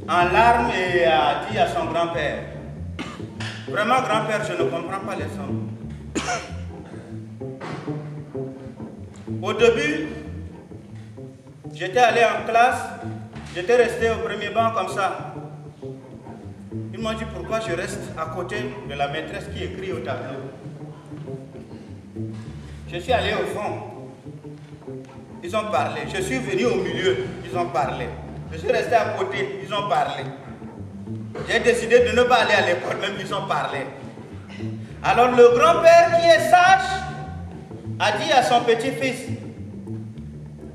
En larmes et a dit à son grand-père, vraiment grand-père, je ne comprends pas les hommes. Au début, j'étais allé en classe, j'étais resté au premier banc comme ça. Ils m'ont dit pourquoi je reste à côté de la maîtresse qui écrit au tableau. Je suis allé au fond, ils ont parlé. Je suis venu au milieu, ils ont parlé. Je suis resté à côté, ils ont parlé. J'ai décidé de ne pas aller à l'école, même ils ont parlé. Alors le grand-père qui est sage a dit à son petit-fils,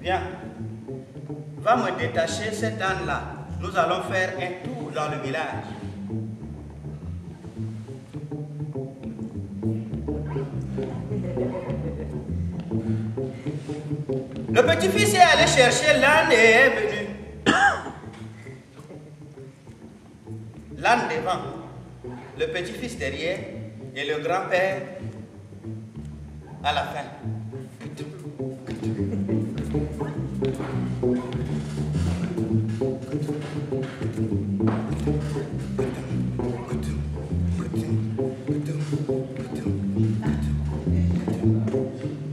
viens, va me détacher cette âne-là. Nous allons faire un tour dans le village. Le petit-fils est allé chercher l'âne et est venu. L'âne devant, le petit-fils derrière et le grand-père à la fin.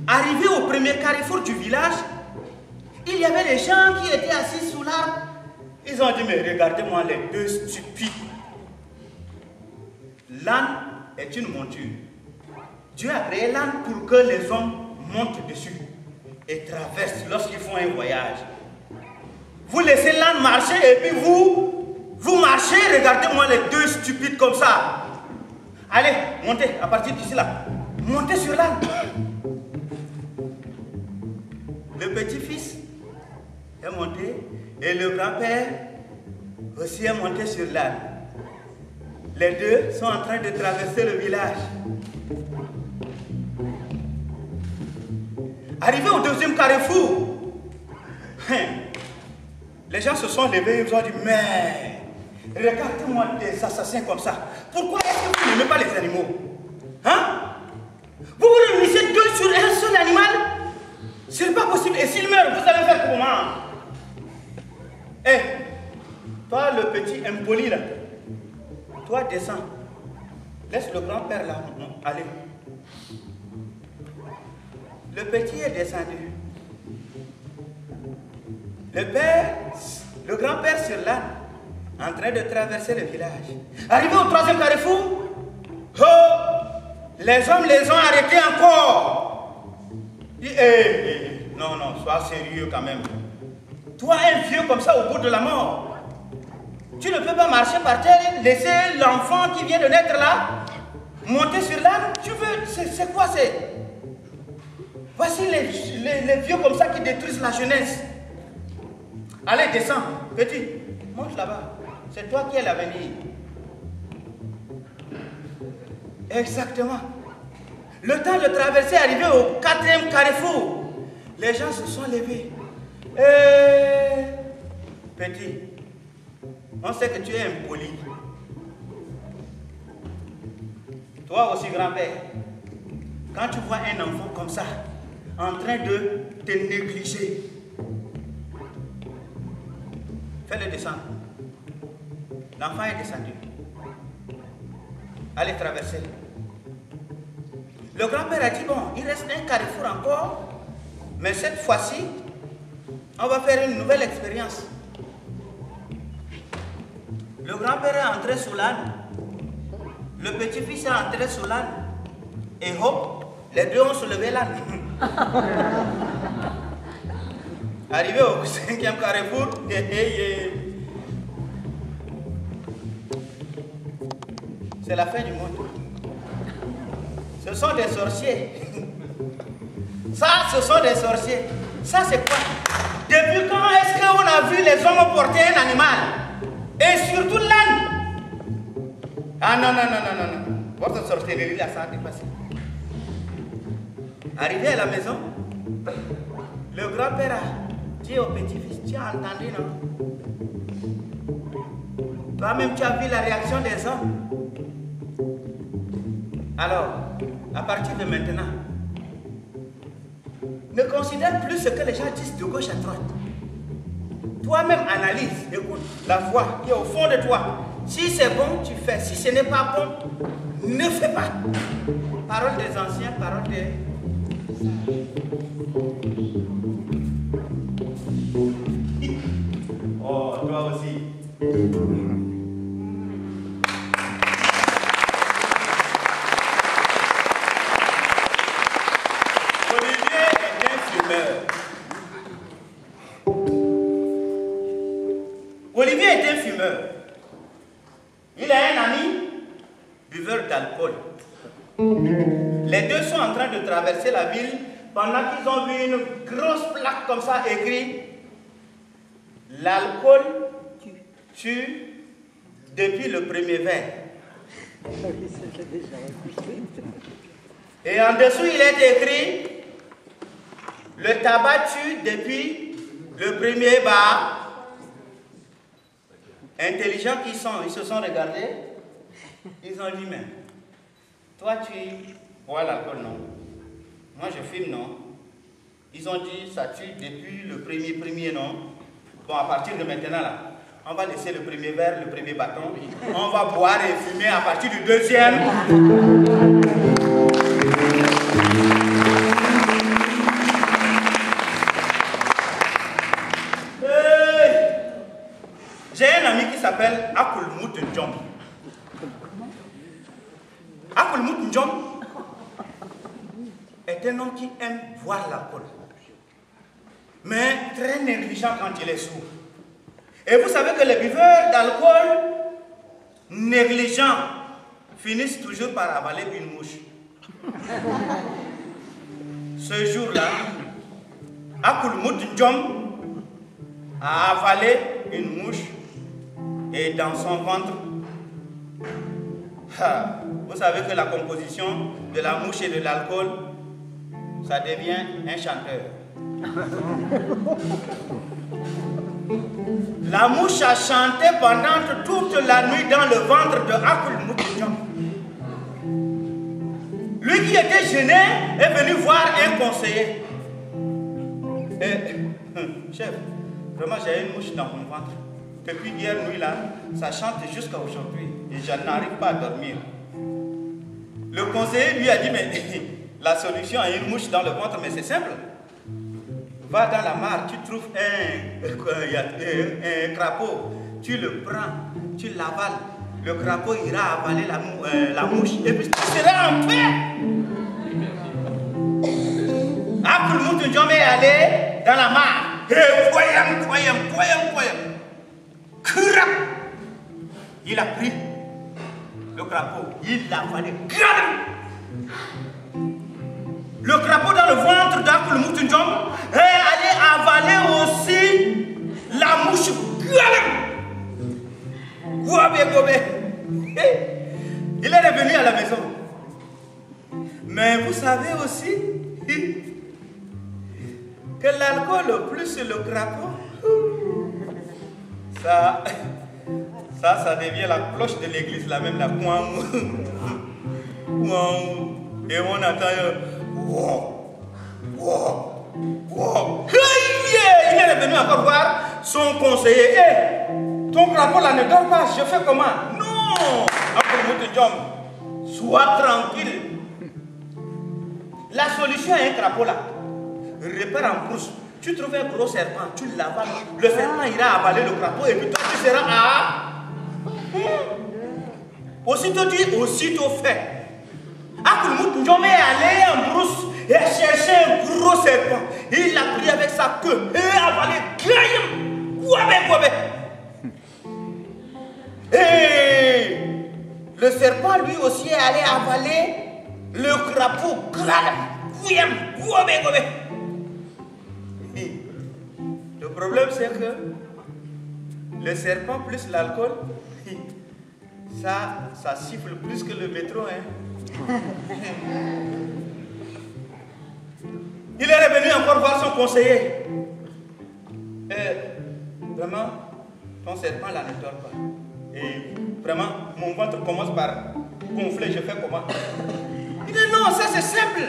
Arrivé au premier carrefour du village, il y avait des gens qui étaient assis sous l'arbre. Ils ont dit, mais regardez-moi les deux stupides. L'âne est une monture. Dieu a créé l'âne pour que les hommes montent dessus et traversent lorsqu'ils font un voyage. Vous laissez l'âne marcher et puis vous marchez, regardez-moi les deux stupides comme ça. Allez, montez à partir d'ici là. Montez sur l'âne. Le petit-fils est monté et le grand-père aussi est monté sur l'âne. Les deux sont en train de traverser le village. Arrivé au deuxième carrefour, les gens se sont levés et ils ont dit, mais regardez-moi des assassins comme ça. Pourquoi est-ce que vous n'aimez pas les animaux? Hein? Vous vous réunissez deux sur un seul animal? Ce n'est pas possible. Et s'il meurt, vous allez faire comment? Eh, toi le petit impoli là, toi descends. Laisse le grand-père là, allez. Le petit est descendu. Le grand-père sur l'âne, en train de traverser le village. Arrivé au troisième carrefour, les hommes les ont arrêtés encore. Non, sois sérieux quand même. Toi, un vieux comme ça au bout de la mort, tu ne peux pas marcher par terre, laisser l'enfant qui vient de naître là, monter sur l'âne. Tu veux, c'est quoi c'est? Voici les vieux comme ça qui détruisent la jeunesse. Allez, descends, petit, monte là-bas. C'est toi qui es l'avenir. Exactement. Le temps de traverser est arrivé au quatrième carrefour. Les gens se sont levés. Petit, on sait que tu es impoli. Toi aussi, grand-père, quand tu vois un enfant comme ça, en train de te négliger, fais-le descendre. L'enfant est descendu. Allez traverser. Le grand-père a dit, bon, il reste un carrefour encore, mais cette fois-ci, on va faire une nouvelle expérience. Le grand-père est entré sous l'âne. Le petit-fils est entré sous l'âne. Et hop, les deux ont soulevé l'âne. Arrivé au cinquième carrefour, c'est la fin du monde. Ce sont des sorciers. Ça, ce sont des sorciers. Ça, c'est quoi? Depuis quand porter un animal. Et surtout l'âne. Ah non, non, non, non, non, non. Votre sorcellerie là, ça a dépassé. Arrivé à la maison, le grand-père a dit au petit-fils, tu as entendu, non? Toi-même, tu as vu la réaction des hommes. Alors, à partir de maintenant, ne considère plus ce que les gens disent de gauche à droite. Toi-même analyse, écoute la voix qui est au fond de toi. Si c'est bon, tu fais. Si ce n'est pas bon, ne fais pas. Parole des anciens, parole des... Oh, toi aussi. Olivier est un fumeur. Olivier est un fumeur. Il a un ami buveur d'alcool. Les deux sont en train de traverser la ville pendant qu'ils ont vu une grosse plaque comme ça écrit « L'alcool tue depuis le premier verre ». Et en dessous il est écrit « Le tabac tue depuis le premier bar ». Intelligents qu'ils sont, ils se sont regardés, ils ont dit, mais toi tu bois l'alcool, non? Moi je fume, non? Ils ont dit, ça tue depuis le premier, non? Bon, à partir de maintenant, là, on va laisser le premier verre, le premier bâton, on va boire et fumer à partir du deuxième. J'ai un ami qui s'appelle Akulmout Ndjom. Akulmout Ndjom est un homme qui aime boire l'alcool, mais très négligent quand il est sourd. Et vous savez que les buveurs d'alcool négligents finissent toujours par avaler une mouche. Ce jour-là, Akulmout Ndjom a avalé une mouche. Et dans son ventre, vous savez que la composition de la mouche et de l'alcool, ça devient un chanteur. La mouche a chanté pendant toute la nuit dans le ventre de Akulmout Ndjom. Lui qui était gêné est venu voir un conseiller. Chef, vraiment j'ai une mouche dans mon ventre. Depuis hier nuit là, ça chante jusqu'à aujourd'hui et je n'arrive pas à dormir. Le conseiller lui a dit, mais la solution à une mouche dans le ventre, mais c'est simple. Va dans la mare, tu trouves un crapaud, tu le prends, tu l'avales, le crapaud ira avaler la mouche et puis tu seras en paix. Akulmout Ndjom est allé dans la mare. Et croyam. Il a pris le crapaud, il l'a avalé. Le crapaud dans le ventre d'Akulmout Ndjom est allé avaler aussi la mouche. Il est revenu à la maison. Mais vous savez aussi que l'alcool plus le crapaud, ça devient la cloche de l'église, la même, la poing. Et on entend il est revenu encore voir son conseiller. Ton crapaud là ne dort pas, je fais comment? Non, Akulmout Ndjom, sois tranquille. La solution à un crapaud là, repère en brousse. Tu trouves un gros serpent, tu l'avales, le serpent ira avaler le crapaud et puis toi tu seras à... Aussitôt dit, aussitôt fait. Akulmout Ndjom est allé en brousse et a cherché un gros serpent. Il l'a pris avec sa queue et a avalé. Et le serpent lui aussi est allé avaler le crapaud. Le problème c'est que Le serpent plus l'alcool, ça siffle plus que le métro, hein. Il est revenu encore voir son conseiller. Vraiment, ton serpent là ne dort pas. Et vraiment, mon ventre commence par gonfler, je fais comment? Il dit non, ça c'est simple.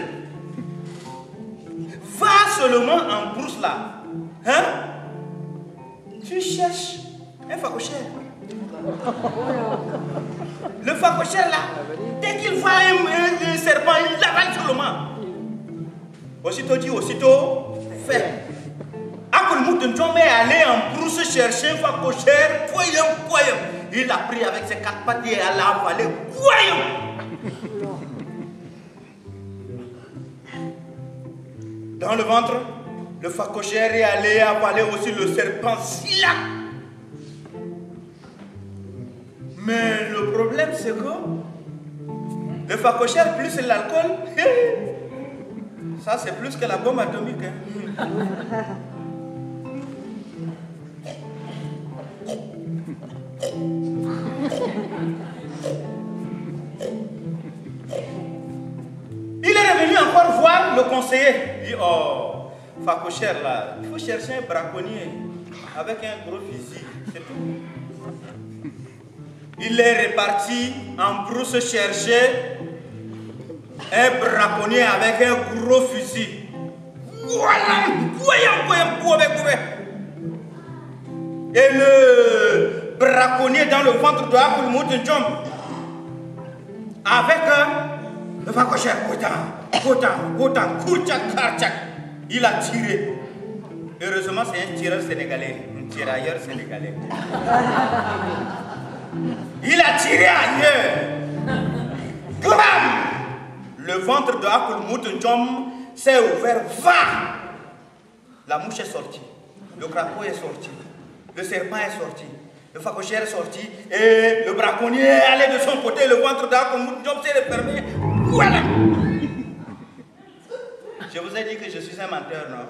Va seulement en brousse là. Hein? Tu cherches un facochère. Le facochère là, dès qu'il voit un serpent, il l'avale seulement. Aussitôt dit, aussitôt fait. Akoulmoutenjom est allé en brousse chercher un facochère. Voyons. Il a pris avec ses quatre pattes et a avalé. Voyons. Dans le ventre, le facochère est allé avaler aussi le serpent Silla. Mais le problème, c'est que le facochère plus l'alcool, ça c'est plus que la bombe atomique. Hein. Il est revenu encore voir le conseiller. Il dit, oh, facochère là, il faut chercher un braconnier avec un gros fusil, c'est tout. Il est reparti en brousse chercher un braconnier avec un gros fusil. Voilà, et le braconnier dans le ventre de Akoulmoutenjom avec le facochère, il a tiré. Heureusement, c'est un tireur sénégalais, un tirailleur sénégalais. Il a tiré ailleurs. Le ventre de Akoulmoutenjom s'est ouvert. La mouche est sortie. Le crapaud est sorti. Le serpent est sorti. Le facochère est sorti. Et le braconnier est allé de son côté. Le ventre d'Akoulmoutenjom s'est refermé. Voilà. Je vous ai dit que je suis un menteur, non?